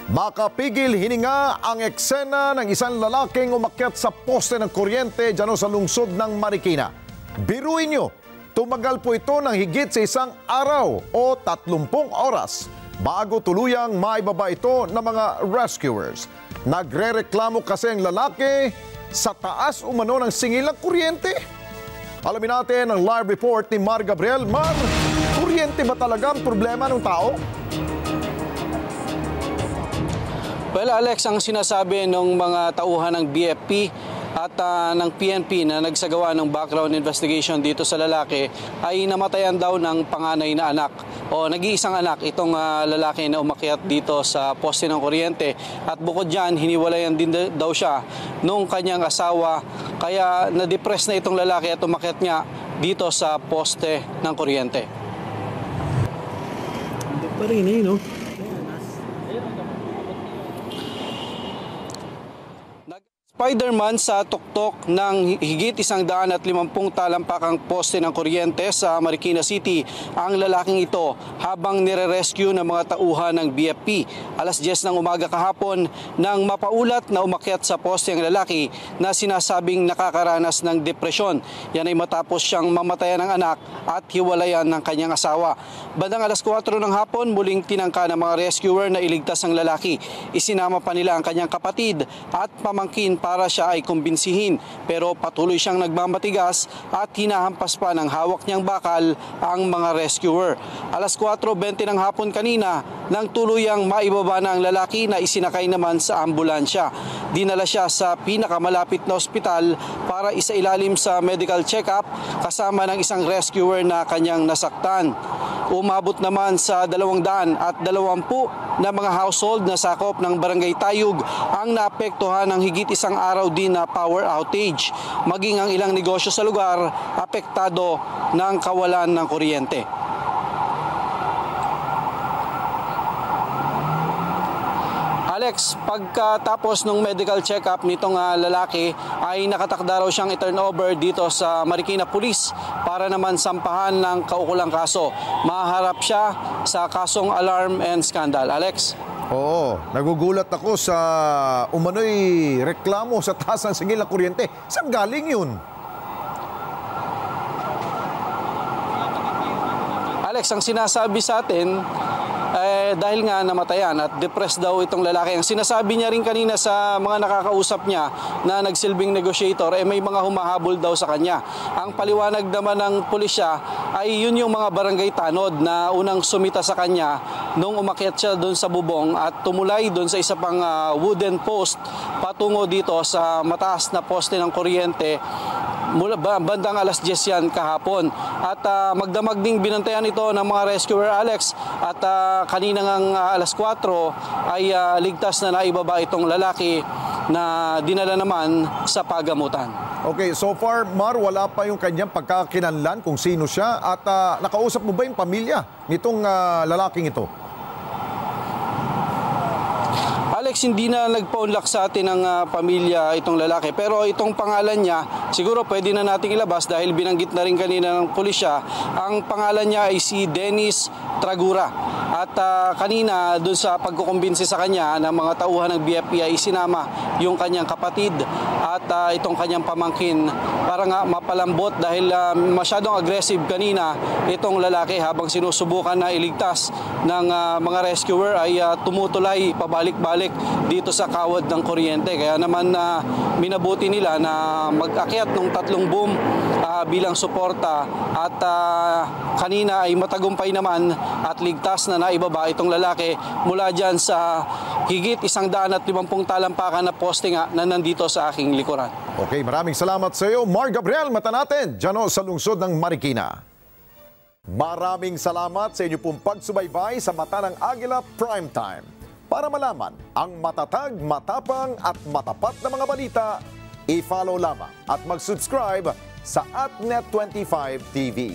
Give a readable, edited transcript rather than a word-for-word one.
Makapigil hininga ang eksena ng isang lalaking umakyat sa poste ng kuryente dyan sa lungsod ng Marikina. Biruin nyo, tumagal po ito ng higit sa isang araw o 30 oras bago tuluyang maibaba ito ng mga rescuers. Nagrereklamo kasi ang lalaki sa taas umano ng singil ng kuryente. Alamin natin ang live report ni Mar Gabriel. Mar, kuryente ba talaga ang problema ng tao? Well, Alex, ang sinasabi ng mga tauhan ng BFP at ng PNP na nagsagawa ng background investigation dito sa lalaki ay namatayan daw ng panganay na anak o nag-iisang anak itong lalaki na umakyat dito sa poste ng kuryente. At bukod dyan, hiniwalayan din daw siya nung kanyang asawa, kaya na-depress na itong lalaki at umakyat niya dito sa poste ng kuryente. Hindi pa rin eh, no? Spider-Man sa tuktok ng higit 150 talampakang poste ng kuryente sa Marikina City ang lalaking ito habang nire-rescue ng mga tauhan ng BFP. Alas 10 ng umaga kahapon nang mapaulat na umakyat sa poste ang lalaki na sinasabing nakakaranas ng depresyon. Yan ay matapos siyang mamatayan ng anak at hiwalayan ng kanyang asawa. Bandang alas 4 ng hapon, muling tinangka ng mga rescuer na iligtas ang lalaki. Isinama pa nila ang kanyang kapatid at pamangkin para siya ay kumbinsihin, pero patuloy siyang nagmamatigas at hinahampas pa ng hawak niyang bakal ang mga rescuer. Alas 4:20 ng hapon kanina nang tuluyang maibaba na ang lalaki na isinakay naman sa ambulansya. Dinala siya sa pinakamalapit na ospital para isailalim sa medical check-up kasama ng isang rescuer na kanyang nasaktan. Umabot naman sa 220 na mga household na sakop ng Barangay Tayug ang naapektuhan ng higit isang araw din na power outage. Maging ang ilang negosyo sa lugar apektado ng kawalan ng kuryente. Alex, pagkatapos ng medical check-up nitong lalaki ay nakatakda raw siyang i-turn over dito sa Marikina Police para naman sampahan ng kaukulang kaso. Maharap siya sa kasong alarm and scandal. Alex? Oo, nagugulat ako sa umano'y reklamo sa taas ng singil ng kuryente. Saan galing yun? Alex, ang sinasabi sa atin, dahil nga namatayan at depressed daw itong lalaki. Ang sinasabi niya rin kanina sa mga nakakausap niya na nagsilbing negotiator, may mga humahabol daw sa kanya. Ang paliwanag naman ng pulisya ay yun yung mga barangay tanod na unang sumita sa kanya nung umakyat siya doon sa bubong at tumulay doon sa isa pang wooden post patungo dito sa mataas na poste ng kuryente. Mula bandang alas 10 yan kahapon. At magdamag ding binantayan ito ng mga rescuer, Alex. At kanina ngang alas 4 ay ligtas na naibaba itong lalaki na dinala naman sa pagamutan. Okay, so far, Mar, wala pa yung kanyang pagkakinanlan kung sino siya. At nakausap mo ba yung pamilya nitong lalaking ito? Alex, hindi na nagpaunlak sa atin ng pamilya itong lalaki. Pero itong pangalan niya, siguro pwede na nating ilabas dahil binanggit na rin kanina ng pulisya. Ang pangalan niya ay si Dennis Tragura. At kanina doon sa pagkukumbinsi sa kanya ng mga tauhan ng BFP ay isinama yung kanyang kapatid at itong kanyang pamangkin para nga mapalambot dahil masyadong aggressive kanina itong lalaki habang sinusubukan na iligtas ng mga rescuer ay tumutulay pabalik-balik dito sa kawad ng kuryente. Kaya naman minabuti nila na mag-akyat ng 3 boom bilang suporta at kanina ay matagumpay naman at ligtas na naibaba itong lalaki mula dyan sa higit 150 talampakan na poste nga na nandito sa aking likuran. Okay, maraming salamat sa iyo, Mar Gabriel. Mata natin dyan sa lungsod ng Marikina. Maraming salamat sa inyo pong pagsubaybay sa Mata ng Agila Primetime. Para malaman ang matatag, matapang at matapat na mga balita, i-follow lamang at mag-subscribe sa @Net25 TV.